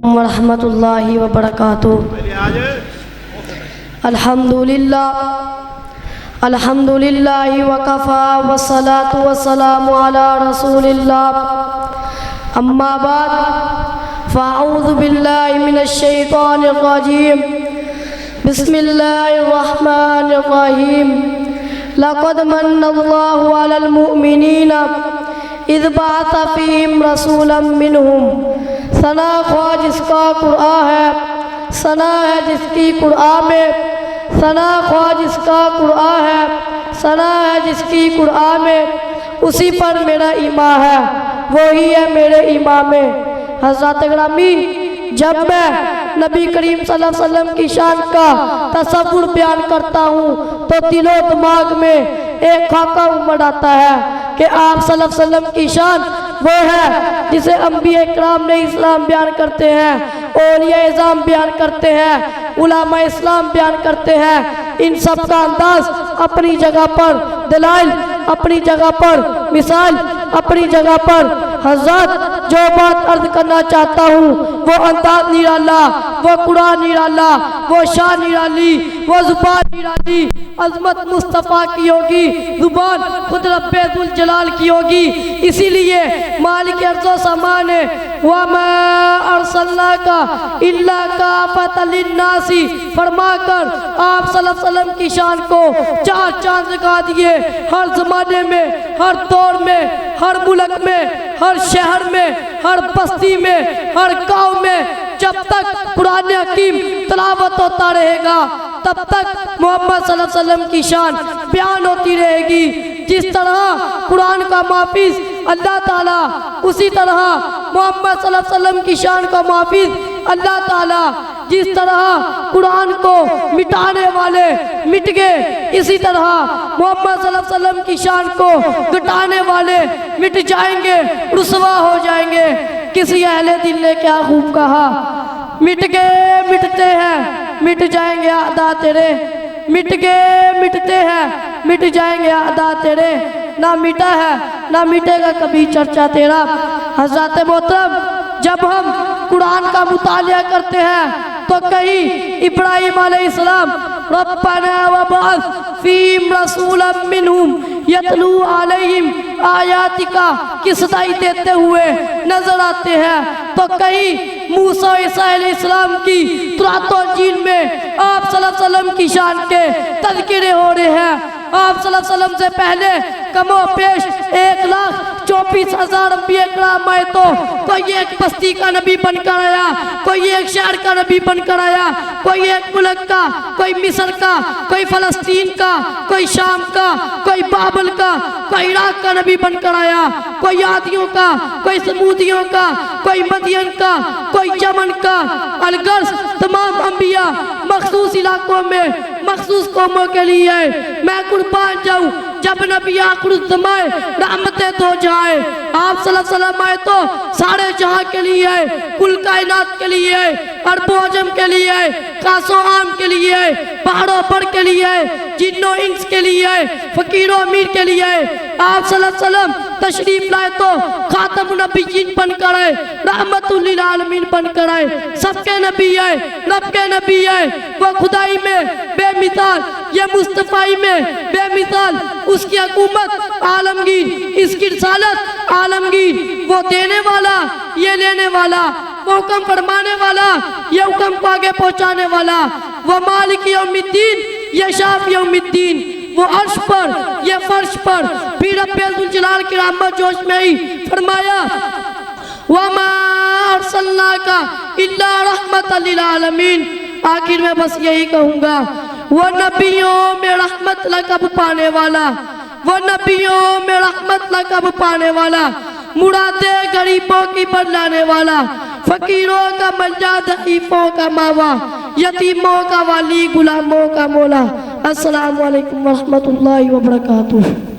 वरहमतुल्लाहि वबरकातुहू। अल्हम्दुलिल्लाहि वकफ़ा वस्सलातु वस्सलामु अला रसूलिल्लाह। अम्मा बाद फ़अऊज़ु बिल्लाहि मिनश शैतानिर रजीम। बिस्मिल्लाहिर रहमानिर रहीम। लक़द मन्नल्लाहु अलल मुअमिनीना इज़ बअस फ़ीहिम रसूलन मिनहुम। सना ख्वाह जिसका कुरान है, सना है जिसकी कुरान में, सना ख्वाह जिसका कुरान है, सना है जिसकी कुरान में, उसी पर मेरा ईमान है, वही है मेरे ईमान में। हज़रत ग्रामी, जब मैं नबी करीम सल्लल्लाहु अलैहि वसल्लम की शान का तसव्वुर बयान करता हूँ तो दिलो दिमाग में एक खाका उमड़ आता है कि आप सल्लल्लाहु अलैहि वसल्लम की शान वो है जिसे अंबिया इकराम ने इस्लाम बयान करते हैं, औलिया इज़ाम बयान करते हैं, उलामा इस्लाम बयान करते हैं। इन सब का अंदाज अपनी जगह पर, दलाइल अपनी जगह पर, मिसाल अपनी जगह पर। हज़रत, जो बात अर्ज करना चाहता हूँ वो अंदाज निराला, वो कुरान निराला, वो शान निराली, वो ज़ुबान निराली, अज़मत मुस्तफ़ा की होगी, ज़ुबान खुद रब्बे जुल जलाल की होगी। इसीलिए मालिक अर्ज़ो समान है वमा अर्सलनाका इल्ला काफ़तल लिन्नासी फरमाकर आप सल्लल्लाहु अलैहि वसल्लम की शान को चार चांद लगा दिए। हर ज़माने में, हर दौर में, हर मुल्क में, हर शहर में, हर बस्ती में, हर गांव में जब तक कुरान हकीम तिलावत होता रहेगा तब तक मोहम्मद सल्लल्लाहु अलैहि वसल्लम की शान बयान होती रहेगी। जिस तरह कुरान का मुहाफ़िज़ अल्लाह ताला, उसी तरह मोहम्मद सल्लल्लाहु अलैहि वसल्लम की शान का मुहाफ़िज़ अल्लाह ताला। जिस तरह कुरान को मिटाने वाले मिट गए, इसी तरह मोहम्मद सल्लल्लाहु अलैहि वसल्लम की शान को घटाने वाले मिट जाएंगे, रुसवा हो जाएंगे। किसी अहले दिल ने क्या खूब कहा, मिट गए मिटते हैं, मिट जाएंगे आदा तेरे, मिट गए मिटते हैं, मिट जाएंगे आदा तेरे। ना मिटा है ना मिटेगा कभी चर्चा तेरा। हज़रत मोहतरम, जब हम कुरान का मुतालिया करते हैं तो कहीं इब्राहीम अलैहिस्सलाम रब्बना वबअस फ़ीहिम रसूलन मिनहुम यतलू अलैहिम आयातिका की सदाई देते हुए नजर आते हैं, तो कहीं मूसा ईसा अलैहिस्सलाम की तौरात और इंजील में आप सल्लल्लाहु अलैहि वसल्लम की शान के तज़किरे हो रहे हैं। आप सल्लल्लाहु अलैहि वसल्लम से पहले कमो पेश 1,24,000 अंबिया इकराम आए, तो कोई एक बस्ती का नबी बनकर आया, कोई एक शहर का नबी बनकर आया, कोई एक मुल्क का, कोई मिस्र का, कोई फ़लस्तीन का, कोई शाम का, कोई बाबल का, कोई इराक का नबी बनकर आया, कोई आदियों का, कोई समूदियों का, कोई मदियन का, कोई यमन का। अलगर्ज तमाम अंबिया मखसूस इलाकों में मखसूस कौमों के लिए है। मैं कुर्बान जाऊँ जब नबी आखिर ज़माए रहमतें दो जाए। आप सल्लल्लाहु अलैहि वसल्लम आए तो सारे जहां के लिए है, कुल कायनात के लिए है, अरबो अजम के लिए है, खासो आम के लिए है, पहाड़ों पर के लिए है, जिन्नो इंस के लिए है, फकीरों अमीर के लिए है। आप सल्लल्लाहु अलैहि वसल्लम तशरीफ लाए तो खातमुन नबिय्यीन बनकर आए, रहमतुल लिल आलमीन बनकर आए। सबके नबी है, रब के नबी है, वो खुदाई में बेमिसाल, ये मुस्तफ़ाई में बेमिसाल, उसकी हुकूमत आलमगीर, इसकी रिसालत आलमगीर, वो देने वाला ये लेने वाला, वो हुक्म फरमाने वाला ये हुक्म को आगे पहुँचाने वाला, वो मालिक यौमिद्दीन ये शाफ़ी यौमिद्दीन, वो अर्श पर ये फर्श पर फिर रब्बे जुल जलाल की रहमत जोश में ही फरमाया वमा अर्सलनाका इल्ला रहमतल लिल आलमीन। आखिर में बस यही कहूँगा, वो नबियों में रहमत लक़ब पाने वाला, वो नबियों में रहमत लक़ब पाने वाला, मुरादे गरीबों की बदलाने वाला, फकीरों का मंजा दईफों का मावा, यतीमों का वाली, गुलामों का मौला। अस्सलामु अलैकुम वरहमतुल्लाहि वबरकातुहू।